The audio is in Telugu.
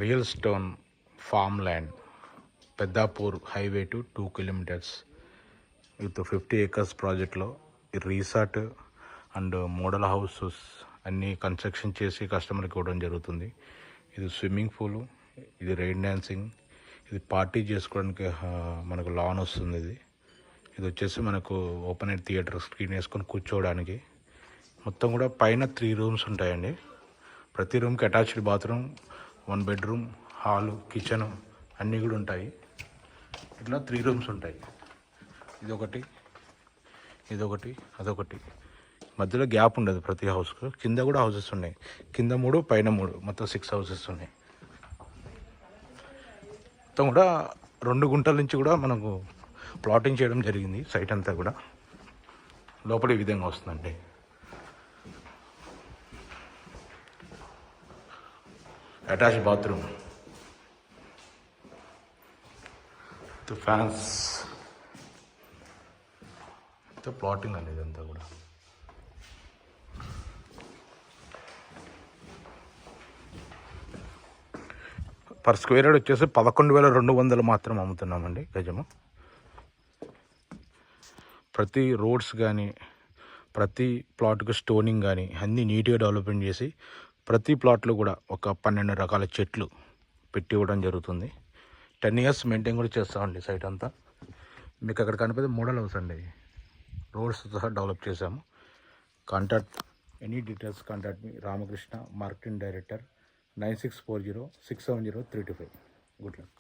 Real stone farm land, Peddapur highway to 2 kilometres with 50 acres ప్రాజెక్ట్లో రీసార్ట్ అండ్ మోడల్ హౌసెస్ అన్నీ కన్స్ట్రక్షన్ చేసి కస్టమర్కి ఇవ్వడం జరుగుతుంది. ఇది స్విమ్మింగ్ పూలు, ఇది రెయిన్ డ్యాన్సింగ్, ఇది పార్టీ చేసుకోవడానికి మనకు లాన్ వస్తుంది. ఇది వచ్చేసి మనకు ఓపెన్ ఎయిర్ థియేటర్ స్క్రీన్ వేసుకొని కూర్చోవడానికి. మొత్తం కూడా పైన 3 రూమ్స్ ఉంటాయండి. ప్రతి రూమ్కి attached bathroom, 1 bedroom, hall, kitchen అన్నీ కూడా ఉంటాయి. ఇట్లా 3 రూమ్స్ ఉంటాయి. ఇదొకటి, ఇదొకటి, అదొకటి. మధ్యలో గ్యాప్ ఉండదు ప్రతి హౌస్కు. కింద కూడా హౌసెస్ ఉన్నాయి. కింద 3, పైన 3, మొత్తం 6 హౌసెస్ ఉన్నాయి. మొత్తం కూడా 2 గుంటల నుంచి కూడా మనకు ప్లాటింగ్ చేయడం జరిగింది. సైట్ అంతా కూడా లోపల ఈ విధంగా వస్తుందండి. అటాచ్ బాత్రూమ్, ఫ్యాన్స్, ప్లాటింగ్ అనేది అంతా కూడా. పర్ స్క్వేర్ యార్డ్ వచ్చేసి 11,200 మాత్రం అమ్ముతున్నామండి గజము. ప్రతి రోడ్స్ కానీ, ప్రతి ప్లాట్కి స్టోనింగ్ కానీ అన్నీ నీట్గా డెవలప్మెంట్ చేసి ప్రతి ప్లాట్లో కూడా ఒక 12 రకాల చెట్లు పెట్టి ఇవ్వడం జరుగుతుంది. 10 years మెయింటైన్ కూడా చేస్తామండి సైట్ అంతా. మీకు అక్కడ కనిపిస్తే మోడల్ హౌస్ అండి. రోడ్స్ సహా డెవలప్ చేసాము. Contact any details contact me Ramakrishna, marketing director, 9640 670 325. Good luck.